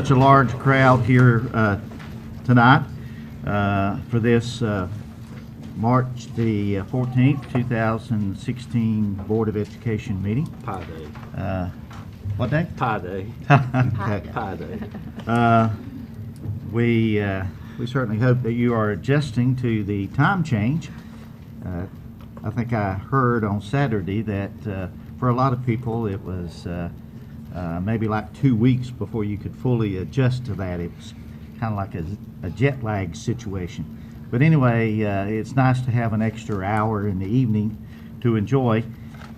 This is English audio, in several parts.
such a large crowd here tonight for this March the 14th, 2016 Board of Education meeting. Pie Day. What day? Pie Day. Okay. Pie Day. We certainly hope that you are adjusting to the time change. I think I heard on Saturday that for a lot of people it was maybe like 2 weeks before you could fully adjust to that. It was kind of like a jet lag situation. But anyway, it's nice to have an extra hour in the evening to enjoy.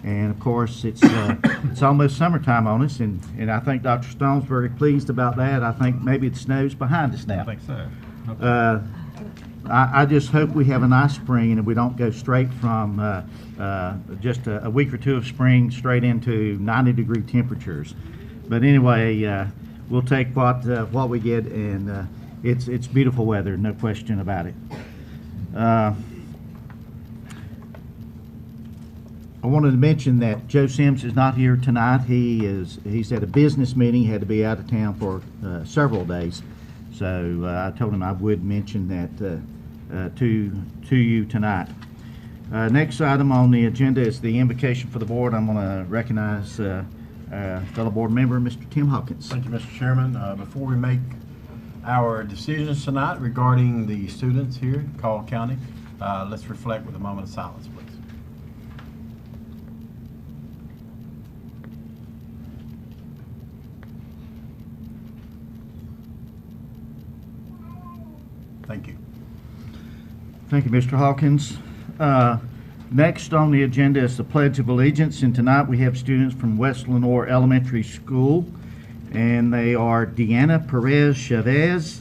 And of course, it's almost summertime on us, and I think Dr. Stone's very pleased about that. I think maybe it snows behind us now. I think so. Okay. I just hope we have a nice spring and we don't go straight from just a week or two of spring straight into 90-degree temperatures. But anyway, we'll take what we get, and it's beautiful weather, no question about it. I wanted to mention that Joe Sims is not here tonight. He's at a business meeting. He had to be out of town for several days. So I told him I would mention that to you tonight. Next item on the agenda is the invocation for the board. I'm going to recognize fellow board member, Mr. Tim Hawkins. Thank you, Mr. Chairman. Before we make our decisions tonight regarding the students here in Caldwell County, let's reflect with a moment of silence, please. Thank you. Thank you, Mr. Hawkins. Next on the agenda is the Pledge of Allegiance, and tonight we have students from West Lenore Elementary School, and they are Deanna Perez Chavez,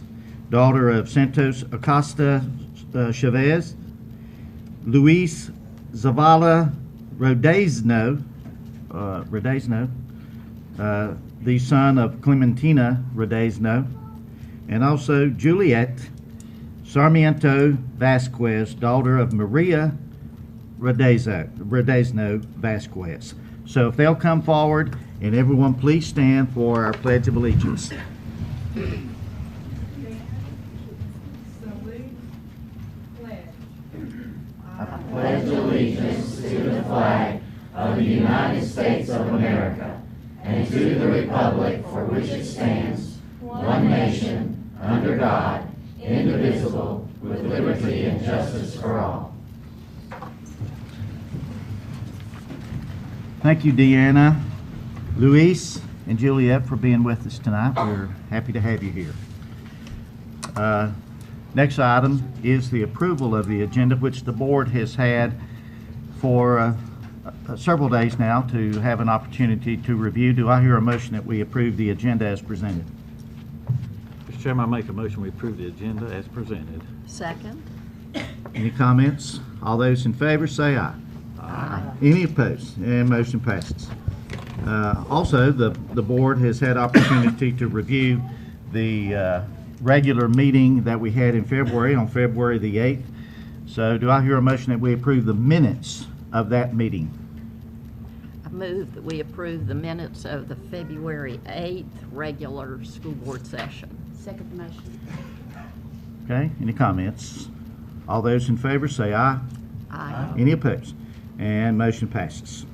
daughter of Santos Acosta Chavez, Luis Zavala Rodezno, the son of Clementina Rodezno, and also Juliet Sarmiento Vasquez, daughter of Maria Rodezno Vasquez. So if they'll come forward, and everyone please stand for our Pledge of Allegiance. I pledge allegiance to the flag of the United States of America and to the republic for which it stands, one nation, under God, indivisible, with liberty and justice for all. Thank you, Deanna, Luis, and Juliet for being with us tonight. We're happy to have you here. Next item is the approval of the agenda, which the board has had for several days now to have an opportunity to review. Do I hear a motion that we approve the agenda as presented? Mr. Chairman, I make a motion we approve the agenda as presented. Second. Any comments? All those in favor say aye. Aye. Any opposed? And motion passes. Also, the board has had opportunity to review the regular meeting that we had in February, on February the 8th. So do I hear a motion that we approve the minutes of that meeting? I move that we approve the minutes of the February 8th regular school board session. Second the motion. Okay, any comments? All those in favor say aye. Aye. Any opposed? And motion passes.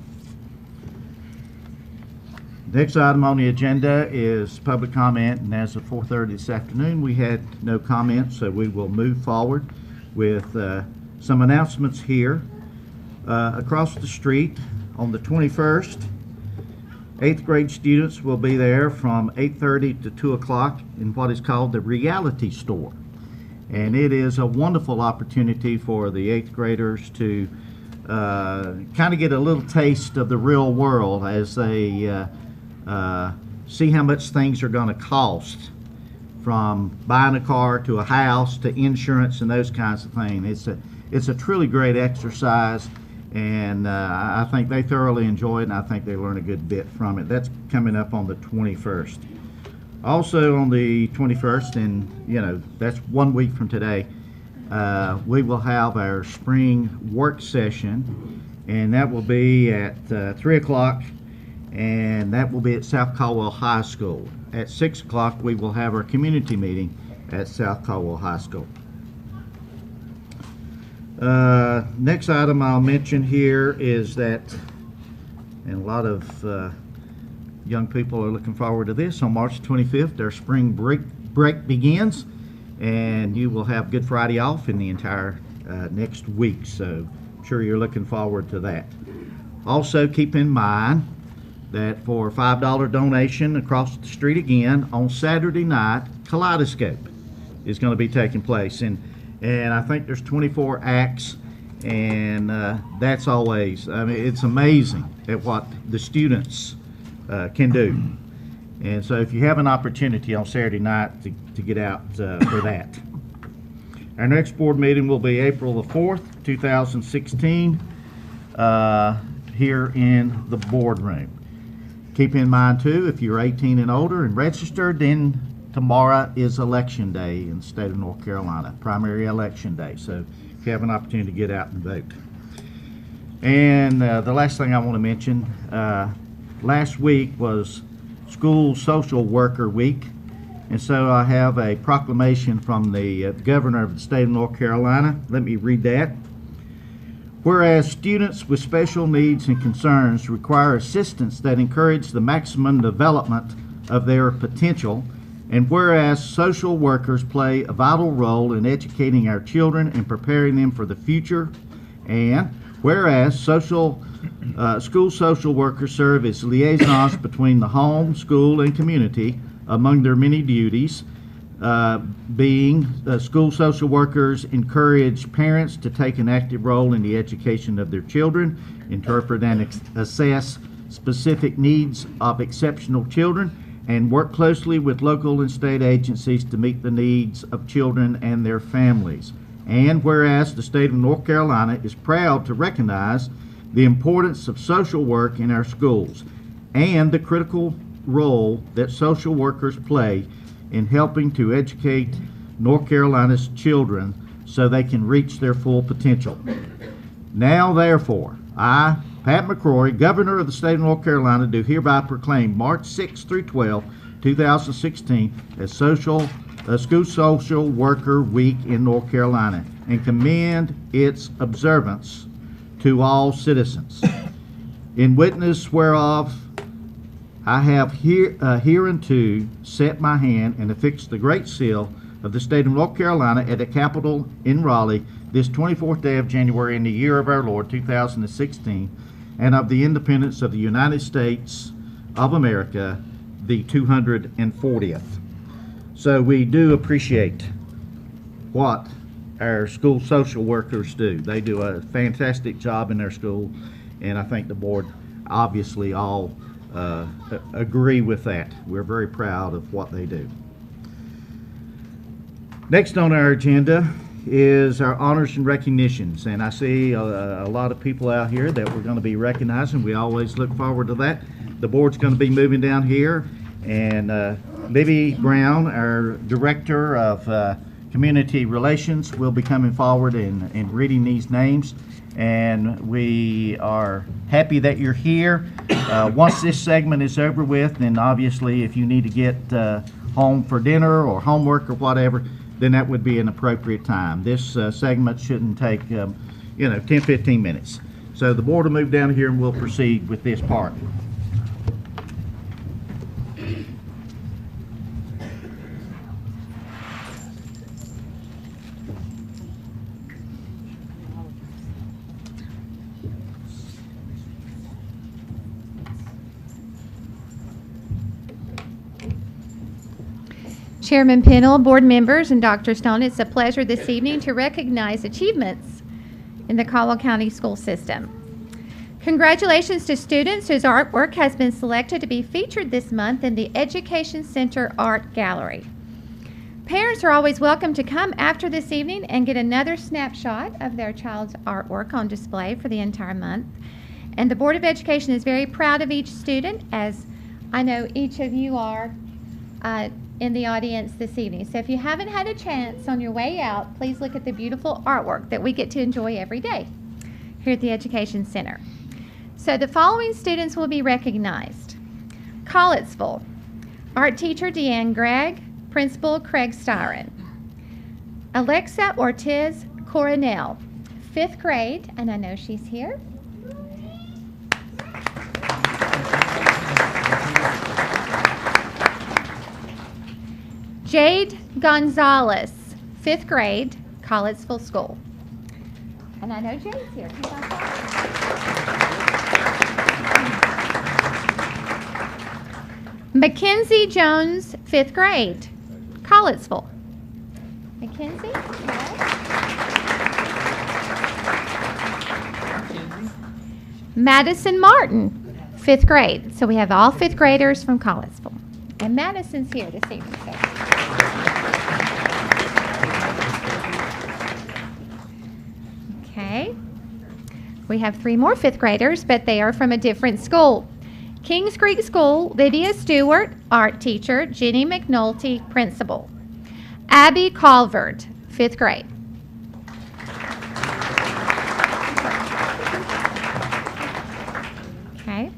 Next item on the agenda is public comment, and as of 4:30 this afternoon, we had no comments, so we will move forward with some announcements here. Across the street on the 21st, 8th grade students will be there from 8:30 to 2 o'clock in what is called the Reality Store. And it is a wonderful opportunity for the 8th graders to kind of get a little taste of the real world as they see how much things are going to cost, from buying a car to a house to insurance and those kinds of things. It's a truly great exercise, and I think they thoroughly enjoy it, and I think they learn a good bit from it. That's coming up on the 21st. Also on the 21st, and that's 1 week from today, we will have our spring work session, and that will be at 3 o'clock and that will be at South Caldwell High School. At 6 o'clock, we will have our community meeting at South Caldwell High School. Next item I'll mention here is that, and a lot of young people are looking forward to this, on March 25th, their spring break begins, and you will have Good Friday off in the entire next week, so I'm sure you're looking forward to that. Also, keep in mind that for a $5 donation across the street again, on Saturday night, Kaleidoscope is going to be taking place, and I think there's 24 acts, and that's always, I mean, it's amazing at what the students can do. And so if you have an opportunity on Saturday night to get out for that. Our next board meeting will be April the 4th, 2016, here in the boardroom. Keep in mind too, if you're 18 and older and registered, then tomorrow is election day in the state of North Carolina, primary election day. So if you have an opportunity to get out and vote. And the last thing I want to mention, last week was School Social Worker Week, and so I have a proclamation from the governor of the state of North Carolina. Let me read that. Whereas students with special needs and concerns require assistance that encourage the maximum development of their potential, and whereas social workers play a vital role in educating our children and preparing them for the future, and whereas school social workers serve as liaisons between the home, school, and community among their many duties, school social workers encourage parents to take an active role in the education of their children, interpret and assess specific needs of exceptional children, and work closely with local and state agencies to meet the needs of children and their families. And whereas the state of North Carolina is proud to recognize the importance of social work in our schools and the critical role that social workers play in helping to educate North Carolina's children so they can reach their full potential. Now, therefore, I, Pat McCrory, Governor of the state of North Carolina, do hereby proclaim March 6 through 12, 2016 as School Social Worker Week in North Carolina, and commend its observance to all citizens. In witness whereof, I have hereunto set my hand and affixed the great seal of the state of North Carolina at the Capitol in Raleigh this 24th day of January in the year of our Lord 2016, and of the independence of the United States of America, the 240th. So we do appreciate what our school social workers do. They do a fantastic job in their school, and I think the board obviously all agree with that. We're very proud of what they do. Next on our agenda is our honors and recognitions, and I see a lot of people out here that we're going to be recognizing. We always look forward to that. The board's going to be moving down here, and Libby Brown, our Director of Community Relations, will be coming forward and reading these names, and we are happy that you're here. Once this segment is over with, then obviously if you need to get home for dinner or homework or whatever, then that would be an appropriate time. This segment shouldn't take 10-15 minutes. So the board will move down here and we'll proceed with this part. Chairman Pennell, board members, and Dr. Stone, it's a pleasure this evening to recognize achievements in the Caldwell County school system. Congratulations to students whose artwork has been selected to be featured this month in the Education Center Art Gallery. Parents are always welcome to come after this evening and get another snapshot of their child's artwork on display for the entire month. And the Board of Education is very proud of each student, as I know each of you are in the audience this evening. So if you haven't had a chance on your way out, please look at the beautiful artwork that we get to enjoy every day here at the Education Center. So the following students will be recognized. Collettsville, art teacher Deanne Gregg, principal Craig Styron. Alexa Ortiz Coronel, 5th grade, and I know she's here. Jade Gonzalez, 5th grade, Collettsville School. And I know Jade's here. Mackenzie Jones, 5th grade, Collettsville. Mackenzie? Yes. Madison Martin, 5th grade. So we have all 5th graders from Collettsville. And Madison's here this evening. So. Okay. We have 3 more 5th graders, but they are from a different school. Kings Creek School, Lydia Stewart, art teacher, Jenny McNulty, principal. Abby Calvert, 5th grade. Okay.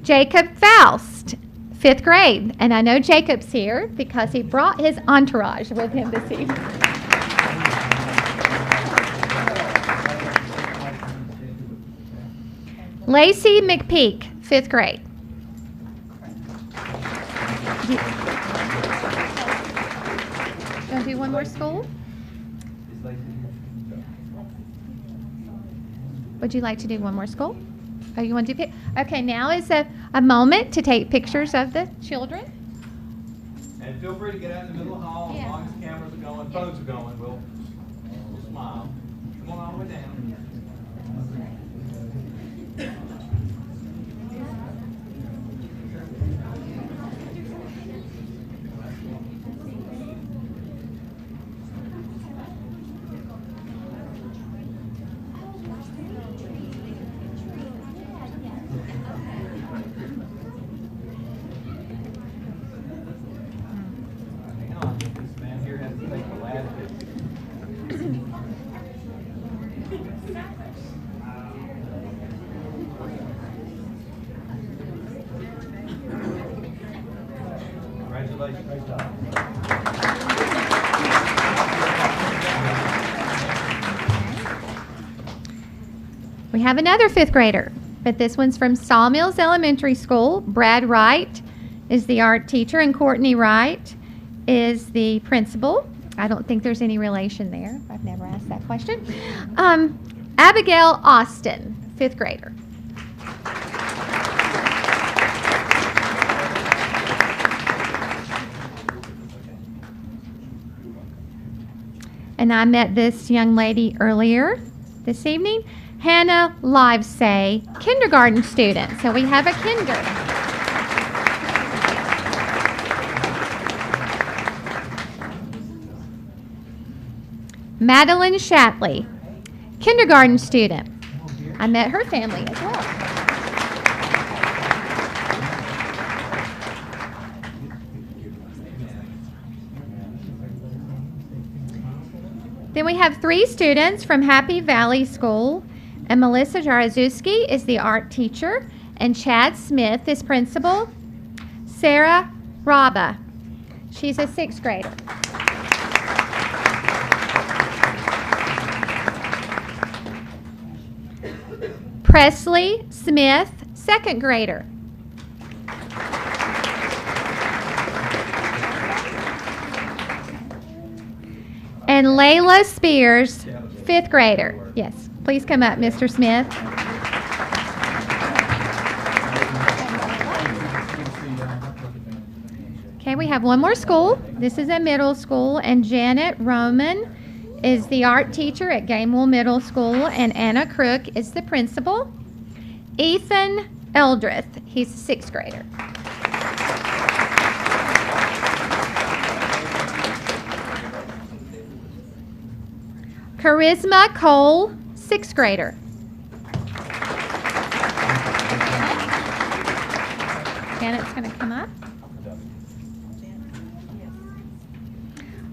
Jacob Faust, 5th grade. And I know Jacob's here because he brought his entourage with him this evening. Lacey McPeak, 5th grade. You want to do one more school? Would you like to do one more school? Oh, you want to do pic? Okay, now is a moment to take pictures of the children. And feel free to get out in the middle of the hall, Yeah. as long as cameras are going, phones are going, we'll smile. Come on all the way down. Hang on, this man here has to take the last picture. Congratulations. Great job. We have another 5th grader, but this one's from Sawmills Elementary School. Brad Wright is the art teacher, and Courtney Wright is the principal. I don't think there's any relation there. I've never asked that question. Abigail Austin, 5th grader. And I met this young lady earlier this evening. Hannah Livesay, kindergarten student. So we have a kinder. Madeline Shatley, kindergarten student. I met her family as well. Then we have 3 students from Happy Valley School, and Melissa Jarzewski is the art teacher, and Chad Smith is principal. Sarah Raba, she's a 6th grader. Presley Smith, 2nd grader. And Layla Spears, 5th grader. Yes, please come up, Mr. Smith. Okay, we have one more school. This is a middle school, and Janet Roman is the art teacher at Gamewell Middle School, and Anna Crook is the principal. Ethan Eldrith, he's a 6th grader. Charisma Cole, 6th grader. Janet's going to come up.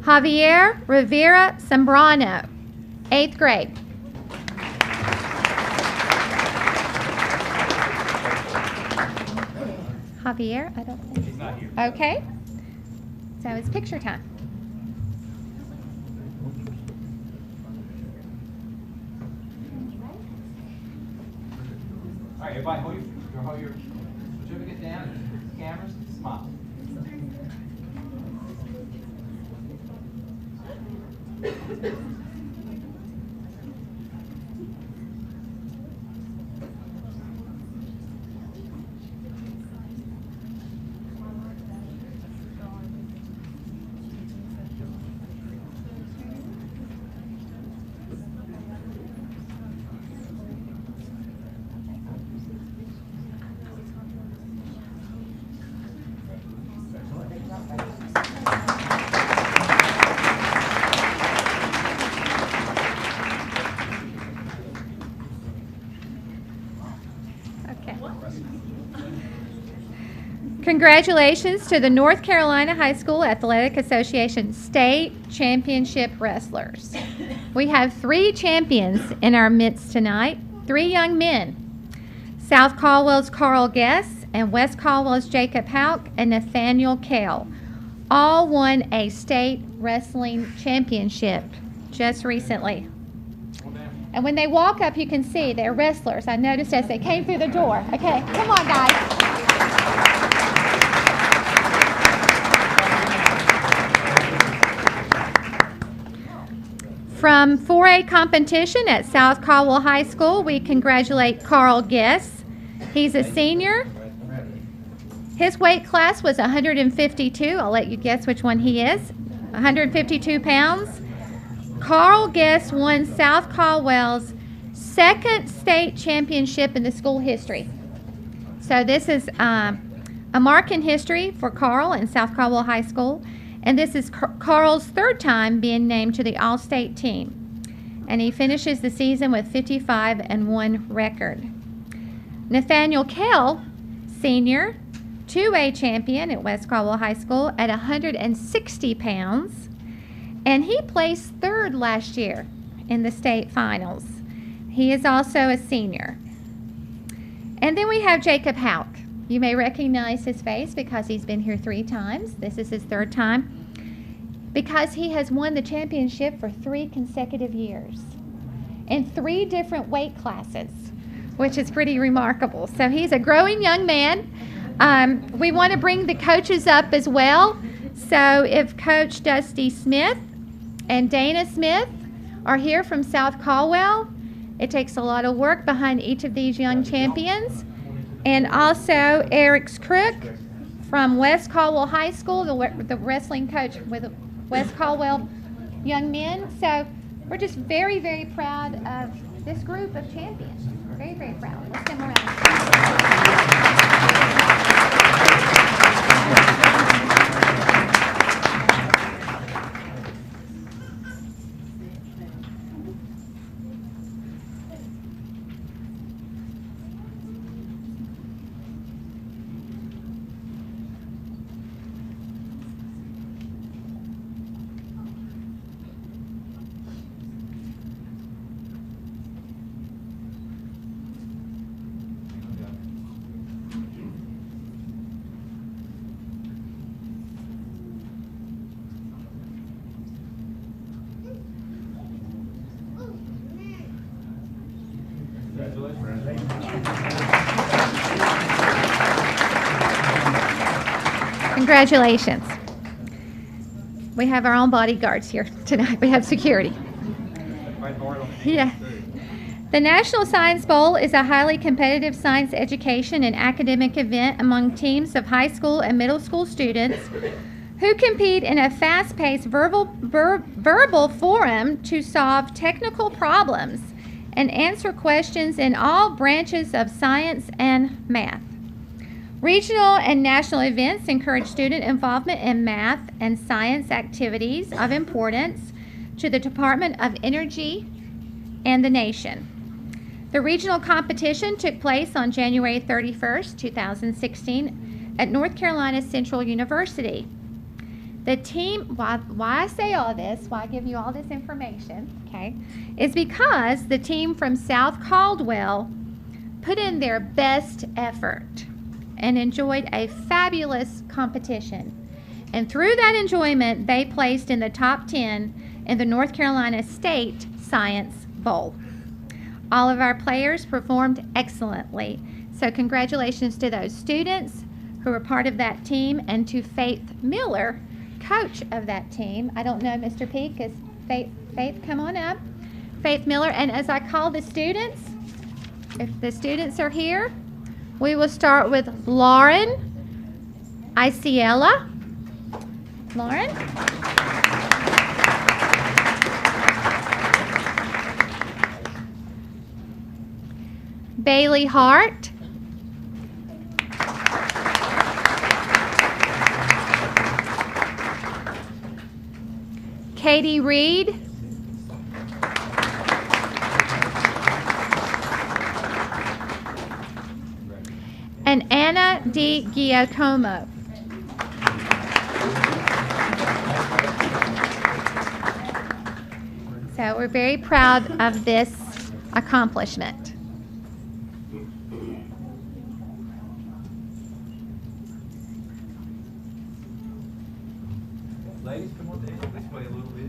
Javier Rivera Zambrano, 8th grade. Javier? I don't think. He's not here. Okay. So it's picture time. All right, everybody hold your certificate down, cameras, smile. Okay. Congratulations to the North Carolina High School Athletic Association State Championship Wrestlers. We have 3 champions in our midst tonight, 3 young men. South Caldwell's Carl Guess and West Caldwell's Jacob Hauk and Nathaniel Kell all won a state wrestling championship just recently. And when they walk up, you can see they're wrestlers. I noticed as they came through the door. Okay, come on, guys. From 4A competition at South Caldwell High School, we congratulate Carl Guess. He's a senior. His weight class was 152. I'll let you guess which one he is. 152 pounds. Carl Guess won South Caldwell's 2nd state championship in the school history. So this is a mark in history for Carl and South Caldwell High School. And this is Carl's 3rd time being named to the All-State team. And he finishes the season with 55-1 record. Nathaniel Kell, senior, 2A champion at West Caldwell High School at 160 pounds. And he placed 3rd last year in the state finals. He is also a senior. And then we have Jacob Hauk. You may recognize his face because he's been here 3 times. This is his 3rd time. Because he has won the championship for 3 consecutive years in 3 different weight classes, which is pretty remarkable. So he's a growing young man. We want to bring the coaches up as well. So if Coach Dusty Smith and Dana Smith are here from South Caldwell, it takes a lot of work behind each of these young champions. And also Eric Crook from West Caldwell High School, the wrestling coach with West Caldwell young men. So we're just very, very proud of this group of champions. Very, very proud. Let's give them a round. Congratulations. We have our own bodyguards here tonight. We have security. Yeah. The National Science Bowl is a highly competitive science education and academic event among teams of high school and middle school students who compete in a fast-paced verbal forum to solve technical problems and answer questions in all branches of science and math. Regional and national events encourage student involvement in math and science activities of importance to the Department of Energy and the nation. The regional competition took place on January 31st, 2016 at North Carolina Central University. The team, why I say all this, why I give you all this information, okay, is because the team from South Caldwell put in their best effort. and enjoyed a fabulous competition. And through that enjoyment, they placed in the top 10 in the North Carolina State Science Bowl. All of our players performed excellently. So congratulations to those students who were part of that team, and to Faith Miller, coach of that team. I don't know, Mr. Peak, is Faith, come on up. Faith Miller, and as I call the students, if the students are here, we will start with Lauren Isiella. Lauren? Bailey Hart. Katie Reed. And Anna D. Giacomo. So we're very proud of this accomplishment. Ladies, come on down this way a little bit.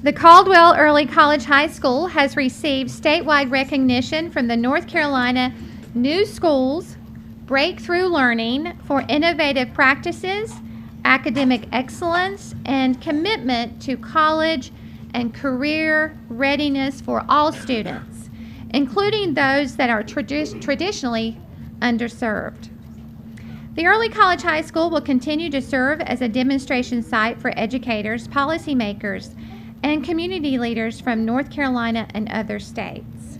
The Caldwell Early College High School has received statewide recognition from the North Carolina New Schools Breakthrough Learning for innovative practices, academic excellence, and commitment to college and career readiness for all students, including those that are traditionally underserved. The Early College High School will continue to serve as a demonstration site for educators, policymakers, and community leaders from North Carolina and other states.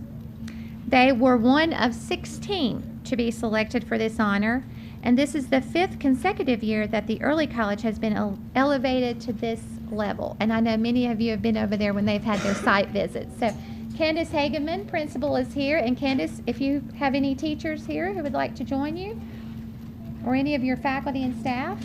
They were one of 16 to be selected for this honor, and this is the 5th consecutive year that the Early College has been elevated to this level. And I know many of you have been over there when they've had their site visits. So Candace Hageman, principal, is here. And Candace, if you have any teachers here who would like to join you, or any of your faculty and staff.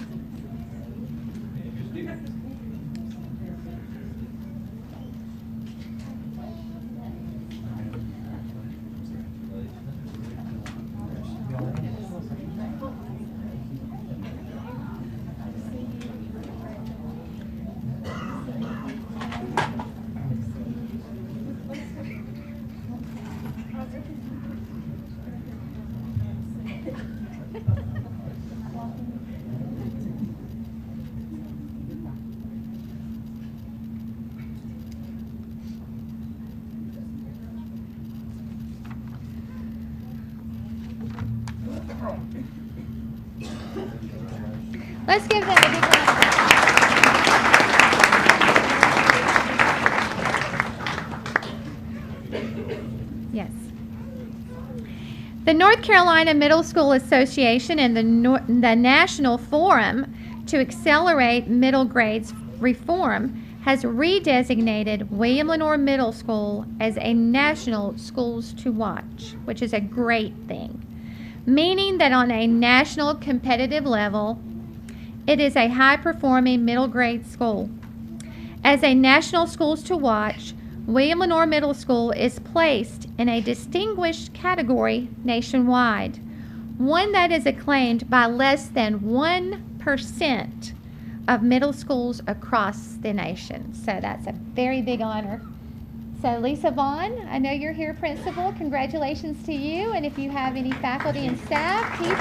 Let's give them a big round of applause. Yes. The North Carolina Middle School Association and the National Forum to Accelerate Middle Grades Reform has redesignated William Lenoir Middle School as a national schools to watch, which is a great thing, meaning that on a national competitive level, it is a high-performing middle grade school. As a national schools to watch, William Lenoir Middle School is placed in a distinguished category nationwide, one that is acclaimed by less than 1% of middle schools across the nation. So that's a very big honor. So Lisa Vaughn, I know you're here, principal. Congratulations to you. And if you have any faculty and staff, teachers,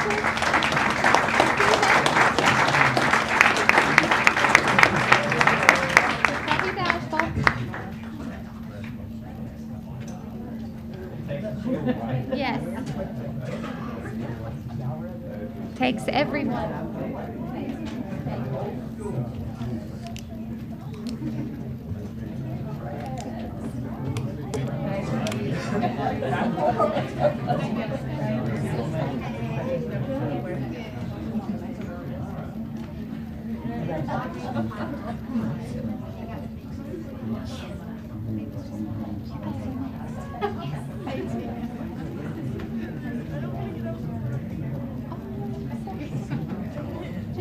don't be bashful. Yes. Takes everyone. Just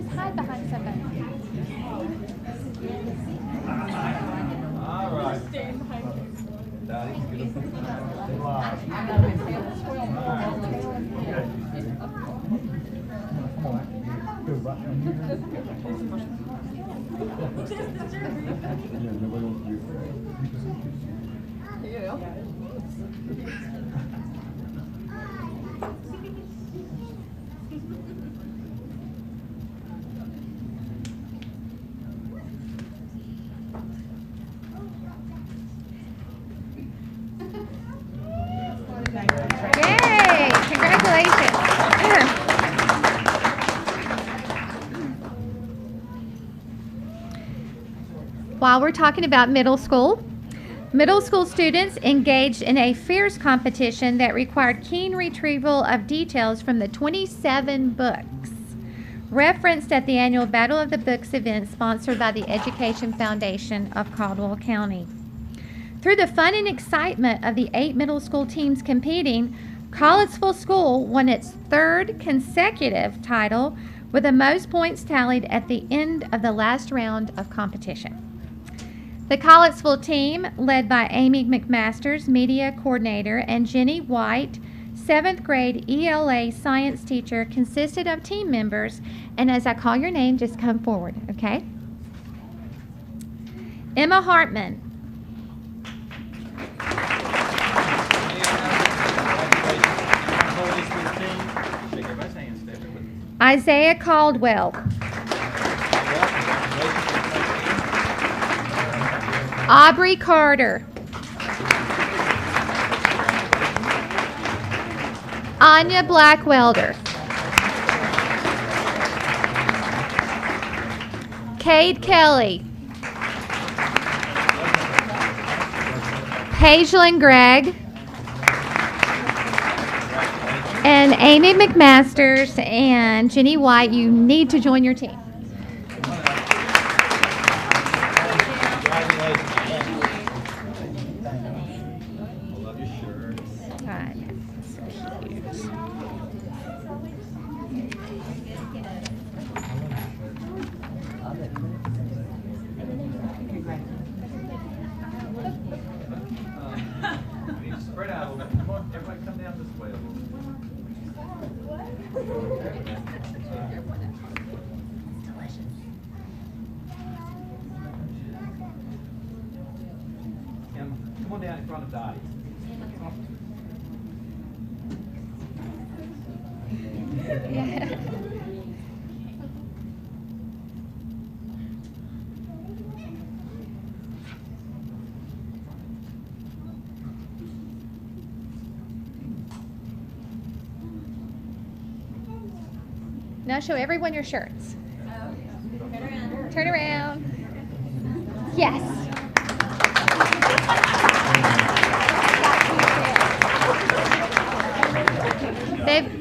hide behind somebody. All right. Daddy, get Yay! Congratulations. While we're talking about middle school students engaged in a fierce competition that required keen retrieval of details from the 27 books referenced at the annual Battle of the Books event sponsored by the Education Foundation of Caldwell County. Through the fun and excitement of the 8 middle school teams competing, Collegeville School won its 3rd consecutive title with the most points tallied at the end of the last round of competition. The Collegeville team, led by Amy McMasters, media coordinator, and Jenny White, 7th grade ELA science teacher, consisted of team members, and as I call your name, just come forward, okay? Emma Hartman. Isaiah Caldwell. Aubrey Carter. Anya Blackwelder. Cade Kelly. Hazelyn Gregg. And Amy McMasters and Jenny White, you need to join your team. Spread out a little bit. Come on, everybody come down this way a little bit. Come on down in front of Dottie. Now show everyone your shirts. Turn around. Yes.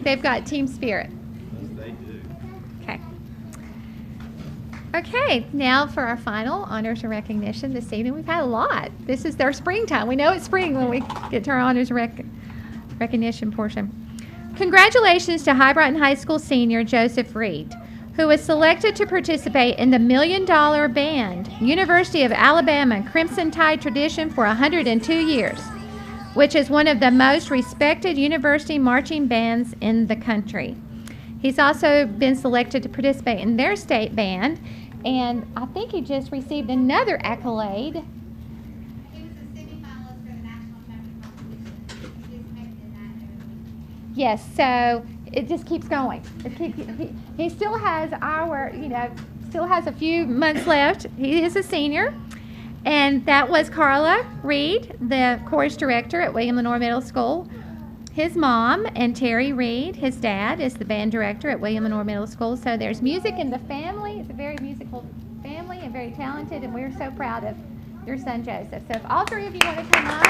They've got team spirit. They do. Okay. Okay, now for our final honors and recognition this evening. We've had a lot. This is their springtime. We know it's spring when we get to our honors and recognition portion. Congratulations to High Brighton High School senior Joseph Reed, who was selected to participate in the $1 Million Band, University of Alabama Crimson Tide tradition for 102 years, which is one of the most respected university marching bands in the country. He's also been selected to participate in their state band, and I think he just received another accolade. He was a semifinalist for the national chapter competition. He participated in that every week. Yes, so it just keeps going. He still has still has a few months left. He is a senior. And that was Carla Reed, the chorus director at William Lenore Middle School. His mom and Terry Reed, his dad, is the band director at William Lenore Middle School. So there's music in the family. It's a very musical family and very talented, and we're so proud of your son, Joseph. So if all three of you want to come up.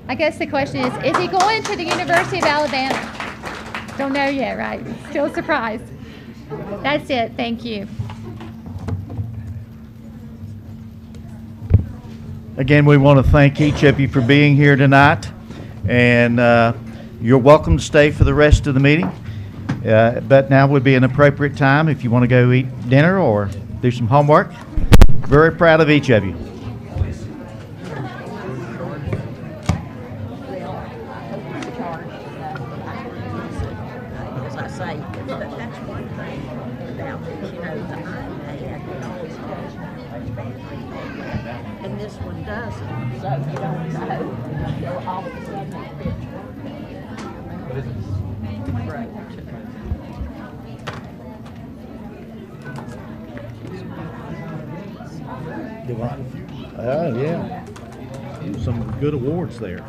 I guess the question is he going to the University of Alabama? Don't know yet, right? Still a surprise. That's it. Thank you. Again, we want to thank each of you for being here tonight, and you're welcome to stay for the rest of the meeting. But now would be an appropriate time if you want to go eat dinner or do some homework. Very proud of each of you. As I say, that's one thing about this, the iPad always tells you battery, and this one doesn't, so you don't know until all of a sudden it fits. Oh, yeah. Some good awards there.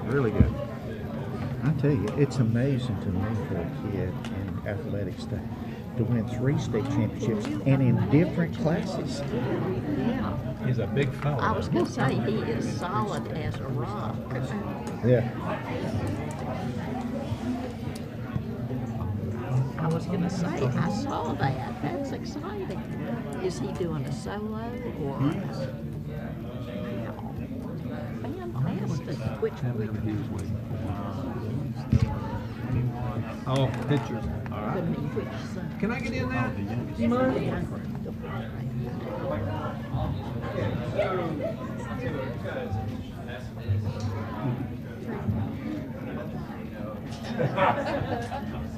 Really good. I tell you, it's amazing to me for a kid in athletics to win 3 state championships and in different classes. Yeah, He's a big fella. I was gonna say, he is solid as a rock. Yeah. I was gonna say, I saw that, that's exciting. Is he doing a solo or? Fantastic. Which Oh, pictures. which son? Can I get in that? Do you mind?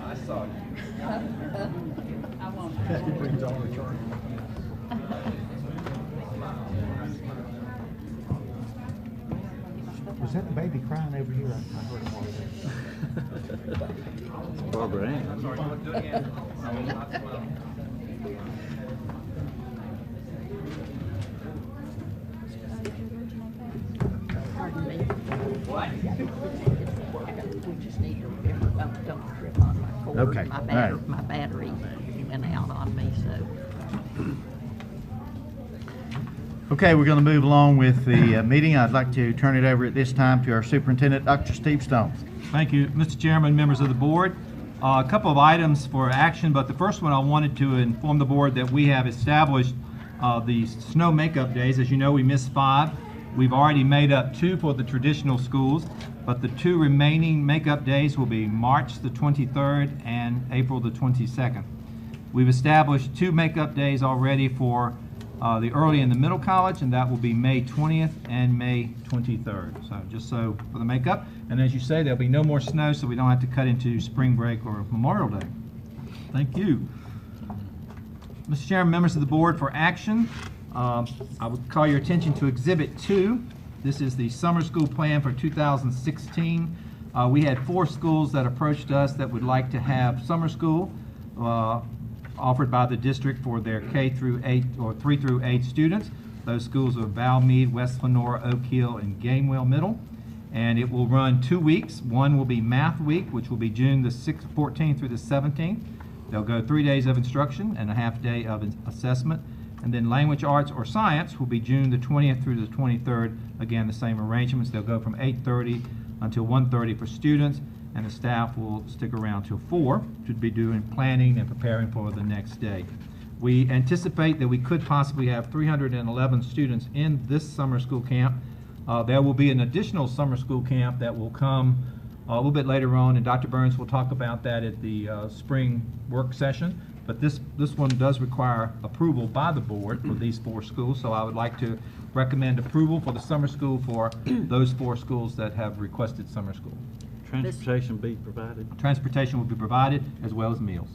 I saw you. He brings all the charge. Was that the baby crying over here? I heard him over there. Barbara Ann. Pardon me. We just need to remember, don't trip on my cord. Okay, My all battery, right. my battery went out on me, so. Okay, we're going to move along with the meeting. I'd like to turn it over at this time to our superintendent, Dr. Steve Stone. Thank you, Mr. Chairman, members of the board. A couple of items for action, but the first one I wanted to inform the board that we have established the snow makeup days. As you know, we missed 5. We've already made up 2 for the traditional schools, but the 2 remaining makeup days will be March the 23rd and April the 22nd. We've established 2 makeup days already for the early and the middle college, and that will be May 20th and May 23rd. So just so for the makeup. And as you say, there'll be no more snow, so we don't have to cut into spring break or Memorial Day. Thank you. Mr. Chairman, members of the board, for action, I would call your attention to Exhibit 2. This is the summer school plan for 2016. We had 4 schools that approached us that would like to have summer school offered by the district for their K through 8 or 3 through 8 students. Those schools are Valmead, West Lenore, Oak Hill, and Gamewell Middle. And it will run 2 weeks. One will be Math Week, which will be June the 14th through the 17th. They'll go 3 days of instruction and a half day of assessment. And then Language Arts or Science will be June the 20th through the 23rd. Again, the same arrangements. They'll go from 8:30 until 1:30 for students, and the staff will stick around till 4 to be doing planning and preparing for the next day. We anticipate that we could possibly have 311 students in this summer school camp. There will be an additional summer school camp that will come a little bit later on, and Dr. Burns will talk about that at the spring work session. But this one does require approval by the board for these 4 schools, so I would like to recommend approval for the summer school for those 4 schools that have requested summer school. Transportation be provided. Transportation will be provided as well as meals.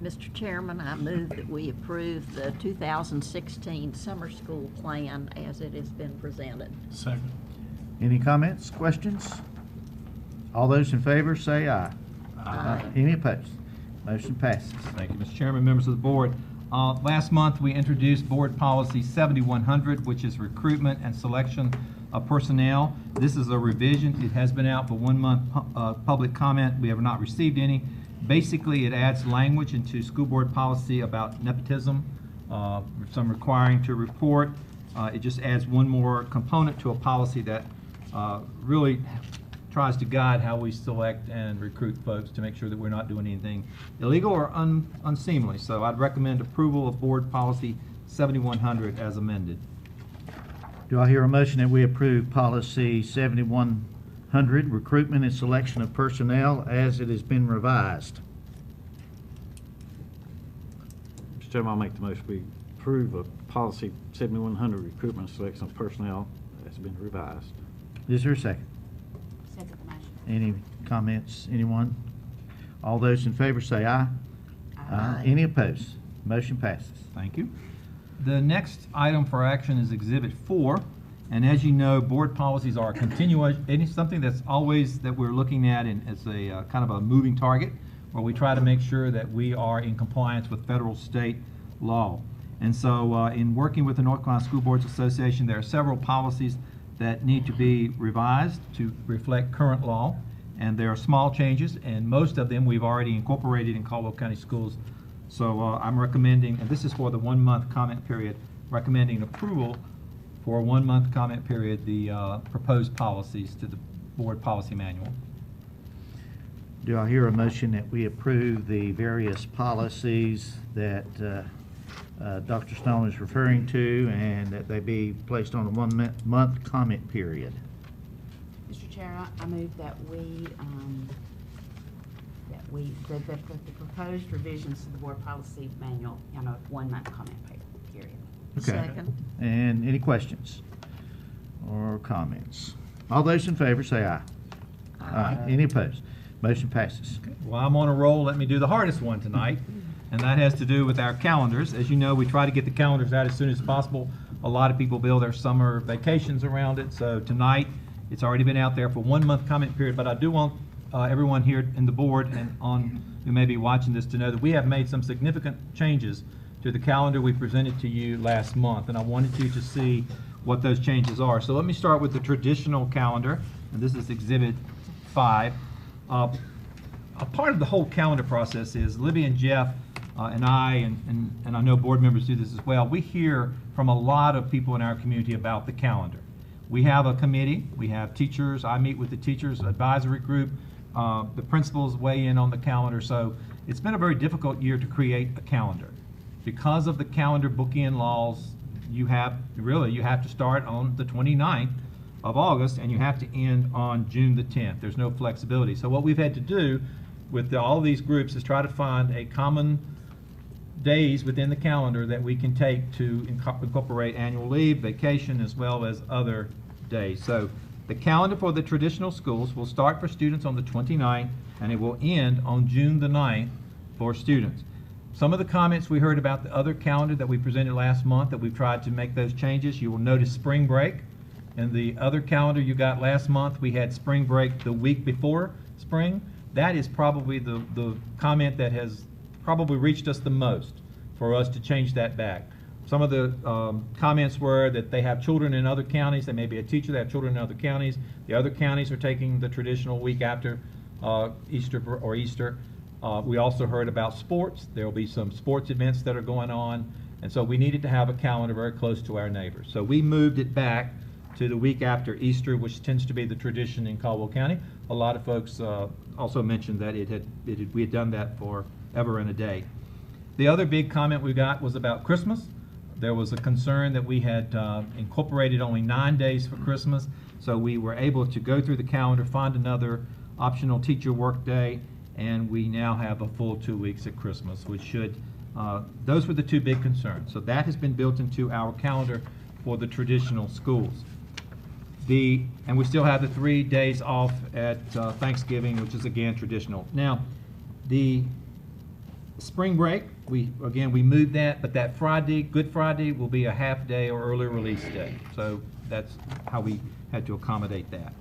Mr. Chairman, I move that we approve the 2016 summer school plan as it has been presented. Second. Any comments, questions? All those in favor say aye. Any opposed? Motion passes. Thank you, Mr. Chairman, members of the board. Last month, we introduced Board Policy 7100, which is recruitment and selection of personnel. This is a revision. It has been out for 1 month public comment. We have not received any. Basically, it adds language into school board policy about nepotism, some requiring to report. It just adds one more component to a policy that really tries to guide how we select and recruit folks to make sure that we're not doing anything illegal or unseemly. So I'd recommend approval of Board Policy 7100 as amended. Do I hear a motion that we approve Policy 7100, recruitment and selection of personnel, as it has been revised? Mr. Chairman, I'll make the motion we approve of policy 7100, recruitment and selection of personnel, has been revised. Is there a second? Second the motion. Any comments, anyone? All those in favor say aye. Any opposed? Motion passes. Thank you. The next item for action is Exhibit 4, and as you know, board policies are a continuation. It's something that's always that we're looking at as a kind of a moving target, where we try to make sure that we are in compliance with federal, state law. And so in working with the North Carolina School Boards Association, there are several policies that need to be revised to reflect current law, and there are small changes, and most of them we've already incorporated in Caldwell County Schools. So I'm recommending, and this is for the 1 month comment period, recommending approval for a 1 month comment period, the proposed policies to the board policy manual. Do I hear a motion that we approve the various policies that Dr. Stone is referring to, and that they be placed on a 1 month comment period? Mr. Chair, I move that the proposed revisions to the board policy manual on a 1 month comment period. Okay. Second. And any questions or comments? All those in favor say aye. Any opposed? Motion passes. Well, I'm on a roll. Let me do the hardest one tonight, and that has to do with our calendars. As you know, we try to get the calendars out as soon as possible. A lot of people build their summer vacations around it, so tonight it's already been out there for 1 month comment period, but I do want everyone here in the board and who may be watching this to know that we have made some significant changes to the calendar we presented to you last month, and I wanted you to see what those changes are. So let me start with the traditional calendar, and this is Exhibit 5. A part of the whole calendar process is Libby and Jeff and I, and I know board members do this as well, we hear from a lot of people in our community about the calendar. We have a committee, we have teachers, I meet with the teachers advisory group, the principals weigh in on the calendar, so it's been a very difficult year to create a calendar. Because of the calendar bookend laws, you have to start on the 29th of August and you have to end on June the 10th. There's no flexibility. So what we've had to do with all these groups is try to find a common days within the calendar that we can take to incorporate annual leave, vacation, as well as other days. So the calendar for the traditional schools will start for students on the 29th and it will end on June the 9th for students. Some of the comments we heard about the other calendar that we presented last month, that we've tried to make those changes. You will notice spring break. In the other calendar you got last month, we had spring break the week before spring. That is probably the comment that has probably reached us the most for us to change that back. Some of the comments were that they have children in other counties. They may be a teacher, they have children in other counties. The other counties are taking the traditional week after Easter. We also heard about sports. There will be some sports events that are going on. And so we needed to have a calendar very close to our neighbors. So we moved it back to the week after Easter, which tends to be the tradition in Caldwell County. A lot of folks also mentioned that we had done that forever and a day. The other big comment we got was about Christmas. There was a concern that we had incorporated only 9 days for Christmas, so we were able to go through the calendar, find another optional teacher work day, and we now have a full 2 weeks at Christmas, which should, those were the two big concerns. So that has been built into our calendar for the traditional schools. And we still have the 3 days off at Thanksgiving, which is again traditional. Now, the spring break, we moved that, but that Friday, Good Friday, will be a half day or early release day. So that's how we had to accommodate that.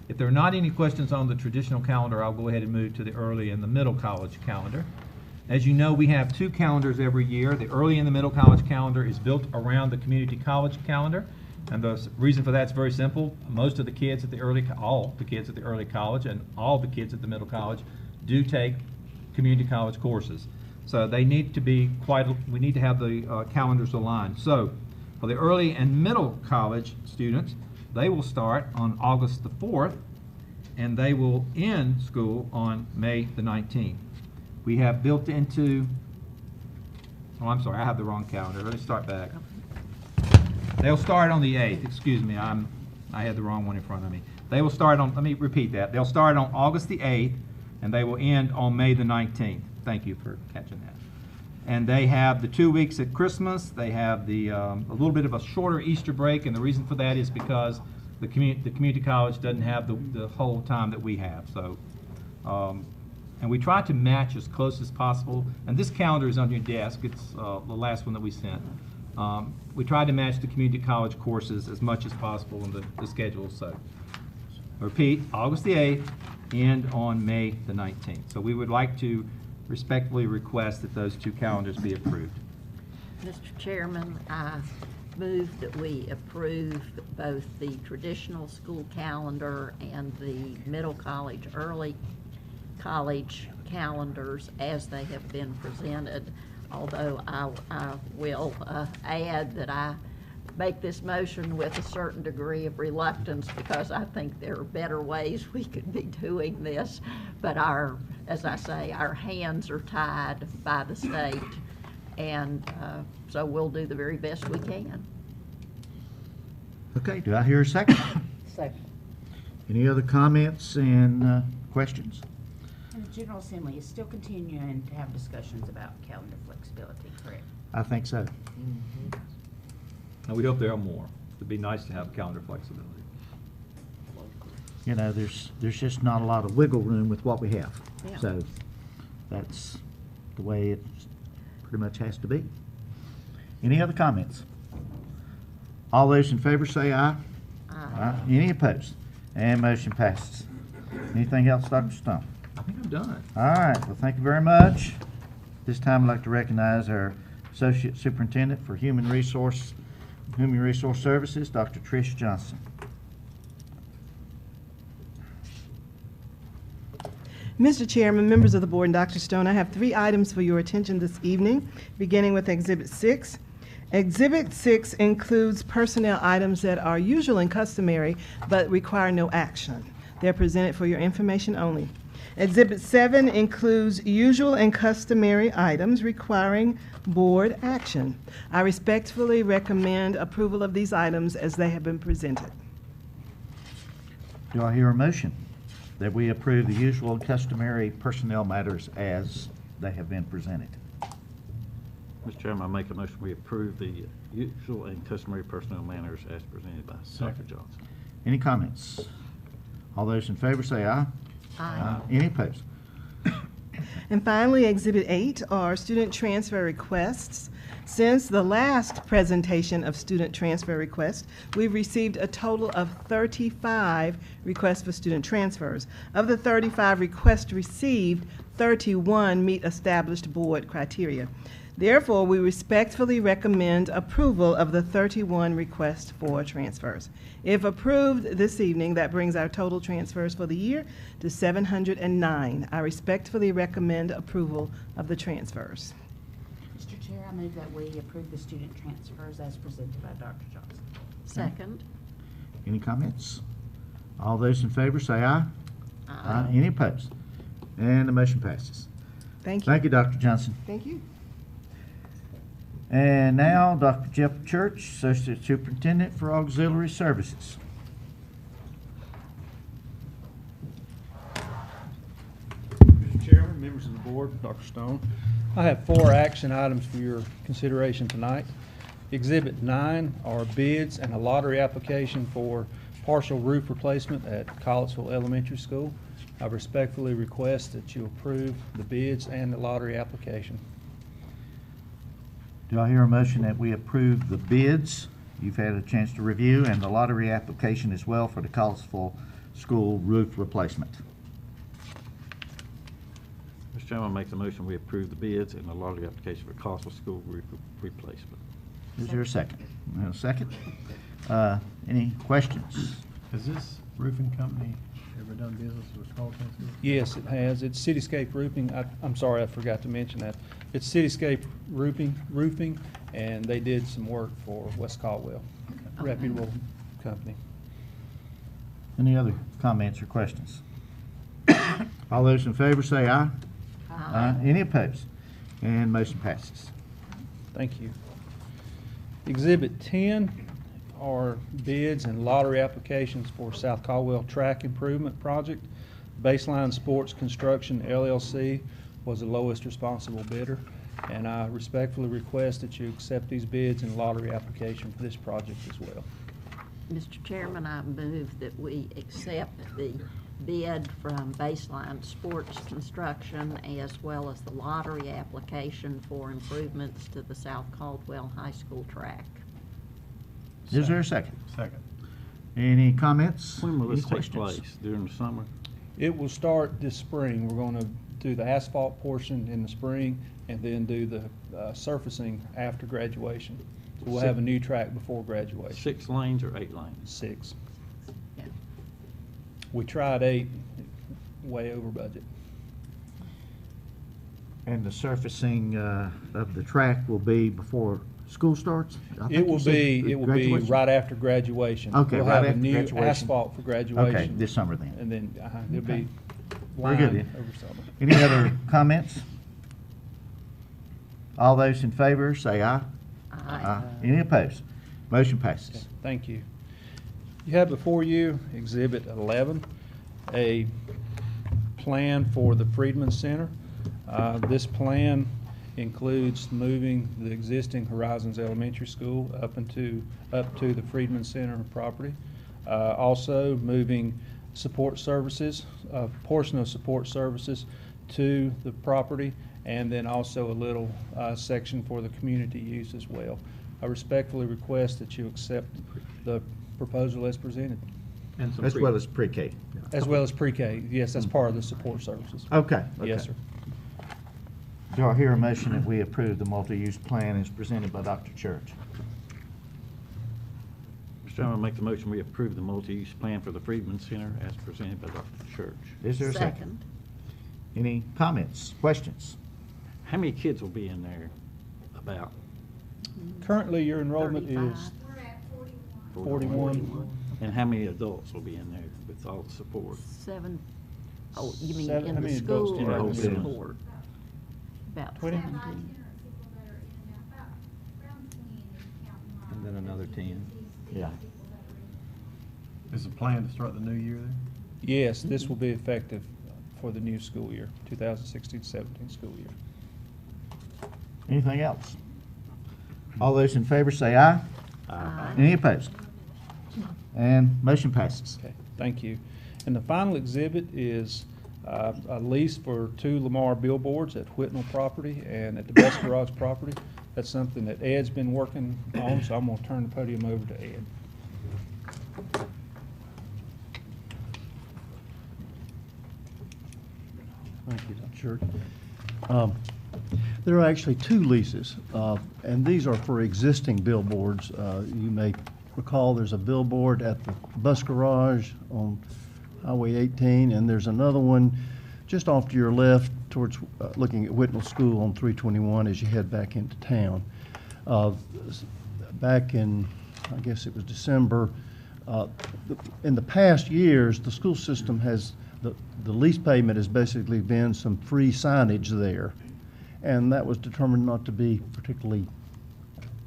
If there are not any questions on the traditional calendar, I'll go ahead and move to the early and the middle college calendar. As you know, we have two calendars every year. The early and the middle college calendar is built around the community college calendar. And the reason for that is very simple. Most of the kids at the all the kids at the early college and all the kids at the middle college do take community college courses. So they need to be we need to have the calendars aligned. So for the early and middle college students, they will start on August the 4th and they will end school on May the 19th. We have built into, oh, I'm sorry, I have the wrong calendar. Let me start back. They'll start on the 8th, excuse me, I had the wrong one in front of me. They will start on, let me repeat that. They'll start on August the 8th and they will end on May the 19th. Thank you for catching that. And they have the 2 weeks at Christmas. They have the a little bit of a shorter Easter break, and the reason for that is because the community college doesn't have the whole time that we have. So, and we try to match as close as possible. And this calendar is on your desk. It's the last one that we sent. We try to match the community college courses as much as possible in the schedule. So, repeat, August the 8th, end on May the 19th. So we would like to respectfully request that those two calendars be approved. Mr. Chairman, I move that we approve both the traditional school calendar and the middle college, early college calendars as they have been presented, although I will add that I make this motion with a certain degree of reluctance because I think there are better ways we could be doing this, but as I say, our hands are tied by the state, and so we'll do the very best we can. Okay, do I hear a second? Second. Any other comments and questions? And the General Assembly is still continuing to have discussions about calendar flexibility, correct? I think so. And we hope there are more. It'd be nice to have calendar flexibility. You know, there's just not a lot of wiggle room with what we have. Yeah. So that's the way it pretty much has to be. Any other comments? All those in favor say aye. Aye. Any opposed? And motion passes. Anything else, Dr. Stone? I think I'm done. All right, well, thank you very much. This time I'd like to recognize our Associate Superintendent for Human Resource Services, Dr. Trish Johnson. Mr. Chairman, members of the board, and Dr. Stone, I have 3 items for your attention this evening, beginning with Exhibit 6. Exhibit 6 includes personnel items that are usual and customary but require no action. They're presented for your information only. Exhibit 7 includes usual and customary items requiring board action. I respectfully recommend approval of these items as they have been presented. Do I hear a motion that we approve the usual and customary personnel matters as they have been presented? Mr. Chairman, I make a motion we approve the usual and customary personnel matters as presented by Dr. Johnson. Any comments? All those in favor say aye. Aye. Any opposed? And finally, Exhibit 8 are student transfer requests. Since the last presentation of student transfer requests, we've received a total of 35 requests for student transfers. Of the 35 requests received, 31 meet established board criteria. Therefore, we respectfully recommend approval of the 31 requests for transfers. If approved this evening, that brings our total transfers for the year to 709. I respectfully recommend approval of the transfers. Mr. Chair, I move that we approve the student transfers as presented by Dr. Johnson. Second. Any comments? All those in favor say aye. Aye. Any opposed? And the motion passes. Thank you. Thank you, Dr. Johnson. Thank you. And now, Dr. Jeff Church, Associate Superintendent for Auxiliary Services. Mr. Chairman, members of the board, Dr. Stone, I have 4 action items for your consideration tonight. Exhibit 9 are bids and a lottery application for partial roof replacement at Caldwell Elementary School. I respectfully request that you approve the bids and the lottery application. Do I hear a motion that we approve the bids you've had a chance to review, and the lottery application as well for the Caldwell School roof replacement. Mr. Chairman, I make the motion we approve the bids and the lottery application for Caldwell School roof replacement. Is there a second? A second. Any questions? Has this roofing company ever done business with Caldwell School? Yes, it has. It's Cityscape Roofing. I'm sorry, I forgot to mention that. It's Cityscape Roofing, and they did some work for West Caldwell, reputable company. Any other comments or questions? All those in favor say aye. Aye. Any opposed? And motion passes. Thank you. Exhibit 10 are bids and lottery applications for South Caldwell Track Improvement Project. Baseline Sports Construction LLC was the lowest responsible bidder, and I respectfully request that you accept these bids and lottery application for this project as well. Mr. Chairman, I move that we accept the bid from Baseline Sports Construction as well as the lottery application for improvements to the South Caldwell High School track. Is there a second? Second. Any comments? When will Any this take questions? place? During the summer? It will start this spring. We're going to do the asphalt portion in the spring and then do the surfacing after graduation. So we'll have a new track before graduation. 6 lanes or 8 lanes? 6. Yeah. We tried 8, way over budget. And the surfacing of the track will be before school starts? I think It will you said be graduation? right after graduation. Okay, We'll right have a after new graduation. asphalt for graduation. Okay, this summer then. And then it'll Okay. be Very good. lined over summer. Any other comments? All those in favor say aye. Aye. Any opposed? Motion Okay, passes. thank you. You have before you Exhibit 11, a plan for the Freedmen Center. This plan includes moving the existing Horizons Elementary School up to the Freedmen Center property. Also moving support services, a portion of support services to the property, and then also a little section for the community use as well. I respectfully request that you accept the proposal as presented, And some As well as pre-K. as well as pre-K. Yes, that's part of the support services. Okay. Yes, okay. sir. Do I hear a motion that we approve the multi-use plan as presented by Dr. Church? Mr. Chairman, I make the motion we approve the multi-use plan for the Freedmen Center as presented by Dr. Church. Is there a second? Any comments, questions? How many kids will be in there about? Currently, your enrollment 35. is We're at 41. 41. And how many adults will be in there with all the support? 7, oh, you mean Seven- how in the many adults school do you or have the in the building? support? About 20? 17. Itinerant people that are in and out, about around 20 and counting And then another 10. Yeah. Is the plan to start the new year there? Yes, this will be effective for the new school year, 2016-17 school year. Anything else? All those in favor say aye. Aye. Any opposed? And motion passes. Okay, thank you. And the final exhibit is a lease for 2 Lamar billboards at Whitnell property and at the Bus Garage property. That's something that Ed's been working on, so I'm going to turn the podium over to Ed. Thank you, Dr. Church. There are actually 2 leases, and these are for existing billboards. You may recall there's a billboard at the bus garage on Highway 18, and there's another one just off to your left towards looking at Whitnell School on 321 as you head back into town. Back in, I guess it was December, in the past years, the school system has, the lease payment has basically been some free signage there. And that was determined not to be particularly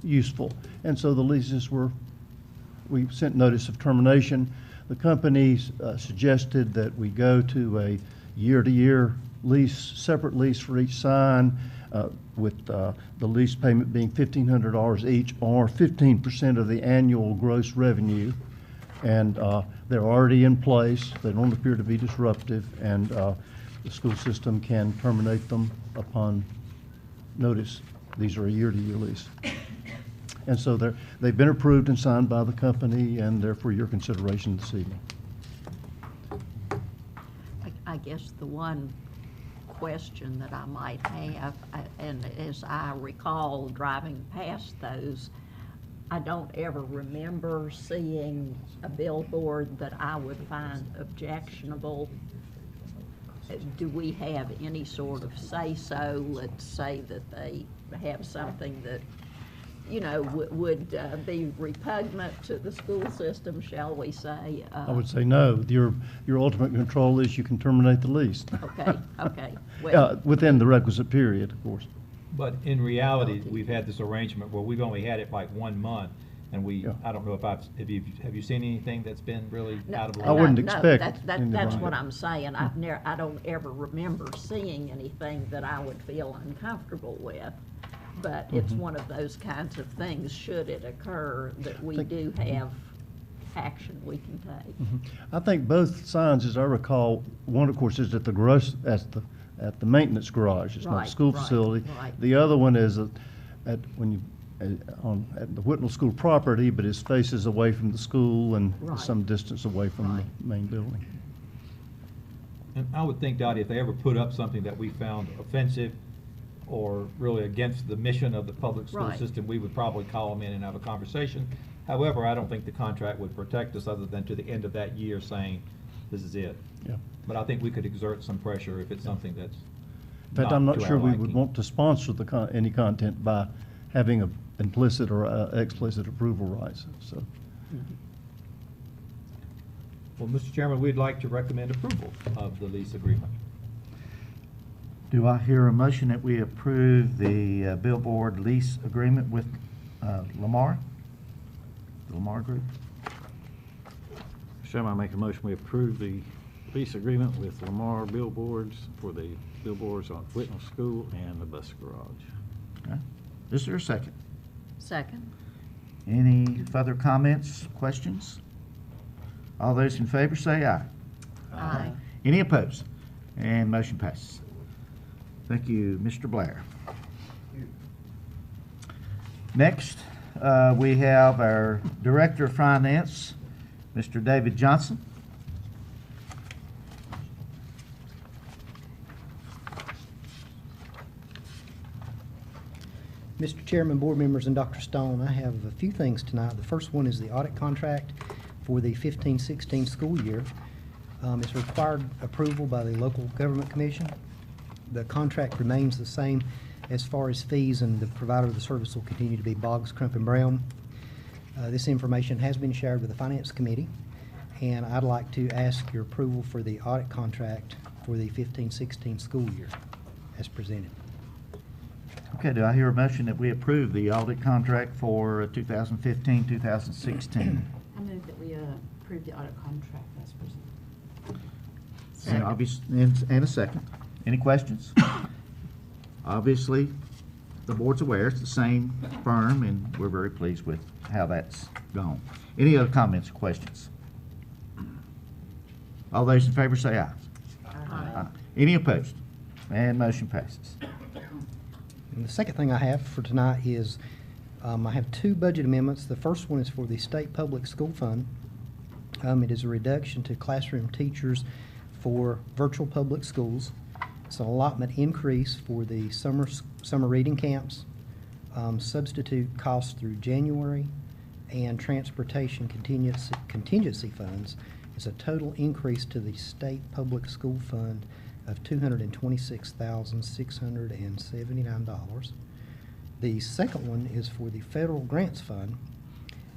useful. And so the leases we sent notice of termination. The companies suggested that we go to a year-to-year lease, separate lease for each sign, with the lease payment being $1,500 each, or 15% of the annual gross revenue. And they're already in place. They don't appear to be disruptive, and the school system can terminate them upon notice. These are a year-to-year lease. And so they've been approved and signed by the company, and they're for your consideration this evening. I guess the one question that I might have, and as I recall driving past those, I don't ever remember seeing a billboard that I would find objectionable. Do we have any sort of say-so? Let's say that they have something that, you know, would be repugnant to the school system, shall we say? I would say no. Your ultimate control is you can terminate the lease. Okay. Well, Within the requisite period, of course. But in reality, we've had this arrangement where we've only had it like 1 month, and Yeah. I don't know if have you seen anything that's been really out of line? I wouldn't no, expect that's anything. what I'm saying. I don't ever remember seeing anything that I would feel uncomfortable with. But it's one of those kinds of things, should it occur, that we do have action we can take. I think both signs, as I recall, one, of course, is at the at the maintenance garage. It's not a Right, school right, facility. right. The other one is at the Whitnell School property, but it faces away from the school and Right. some distance away from Right. the main building. And I would think, Dottie, if they ever put up something that we found offensive or really against the mission of the public school Right. system, we would probably call them in and have a conversation. However, I don't think the contract would protect us other than to the end of that year saying, this is it. Yeah. But I think we could exert some pressure if it's something that's In fact, I'm not to sure our we would liking. want to sponsor any content by having a implicit or explicit approval rights, so. Well, Mr. Chairman, we'd like to recommend approval of the lease agreement. Do I hear a motion that we approve the billboard lease agreement with Lamar? The Lamar Group? Mr. Chairman, I make a motion we approve the lease agreement with Lamar Billboards for the billboards on Whitnell School and the bus garage. Okay. Is there a second? Second? Any further comments, questions? All those in favor say aye. Aye. Any opposed? And motion passes. Thank you, Mr. Blair. Next, we have our Director of Finance, Mr. David Johnson. Mr. Chairman, board members, and Dr. Stone, I have a few things tonight. The first one is the audit contract for the 15-16 school year. It's required approval by the local government commission. The contract remains the same as far as fees, and the provider of the service will continue to be Boggs, Crump and Brown. This information has been shared with the Finance Committee, and I'd like to ask your approval for the audit contract for the 15-16 school year as presented. Okay, do I hear a motion that we approve the audit contract for 2015-2016? I move that we approve the audit contract as presented. And a second. Any questions? Obviously, the board's aware it's the same firm, and we're very pleased with how that's gone. Any other comments or questions? All those in favor say aye. Aye. Any opposed? And motion passes. And the second thing I have for tonight is I have two budget amendments. The first one is for the State Public School Fund. It is a reduction to classroom teachers for virtual public schools. It's an allotment increase for the summer reading camps, substitute costs through January, and transportation contingency funds. It's a total increase to the State Public School Fund of $226,679. The second one is for the Federal Grants Fund.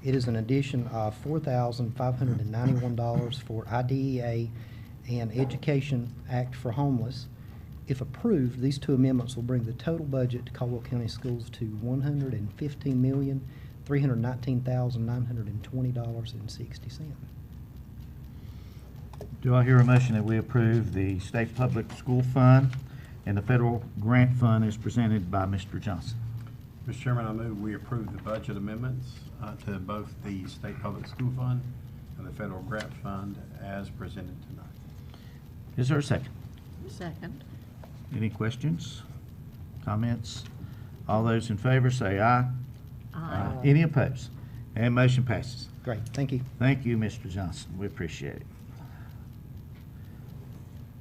It is an addition of $4,591 for IDEA and Education Act for Homeless. If approved, these two amendments will bring the total budget to Caldwell County Schools to $115,319,920.60. Do I hear a motion that we approve the State Public School Fund and the Federal Grant Fund as presented by Mr. Johnson? Mr. Chairman, I move we approve the budget amendments to both the State Public School Fund and the Federal Grant Fund as presented tonight. Is there a second? Second? Any questions, comments? All those in favor say aye. Aye. Any opposed? And motion passes. Great, thank you. Thank you, Mr. Johnson. We appreciate it.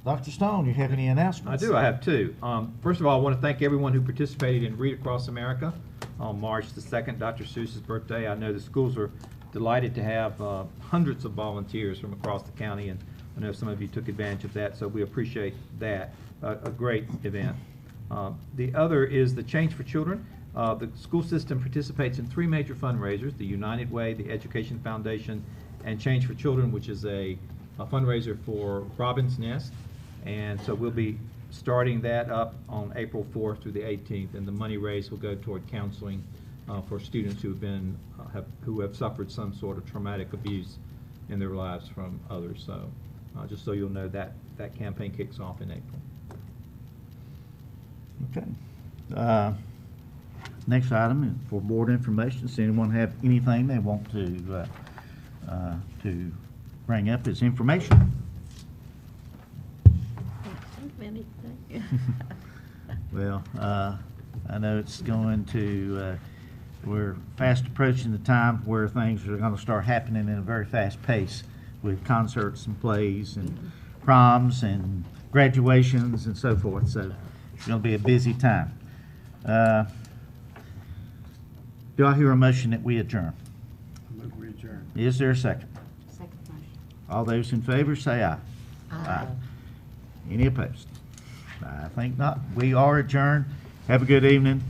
Dr. Stone, you have any I announcements? do. I have two. First of all, I want to thank everyone who participated in Read Across America on March the 2nd, Dr. Seuss's birthday. I know the schools were delighted to have hundreds of volunteers from across the county, and I know some of you took advantage of that, so we appreciate that. A great event. The other is the Change for Children. The school system participates in three major fundraisers: the United Way, the Education Foundation, and Change for Children, which is a fundraiser for Robin's Nest. And so we'll be starting that up on April 4th through the 18th, and the money raised will go toward counseling for students who have suffered some sort of traumatic abuse in their lives from others. So just so you'll know, that campaign kicks off in April. Okay. Next item is for board information. Does anyone have anything they want to bring up as information? Anything. Well, I know it's going to, we're fast approaching the time where things are going to start happening in a very fast pace with concerts and plays and proms and graduations and so forth. So it's going to be a busy time. Do I hear a motion that we adjourn? I move we adjourn. Is there a second? Second motion. All those in favor say aye. Aye. Any opposed? I think not. We are adjourned. Have a good evening.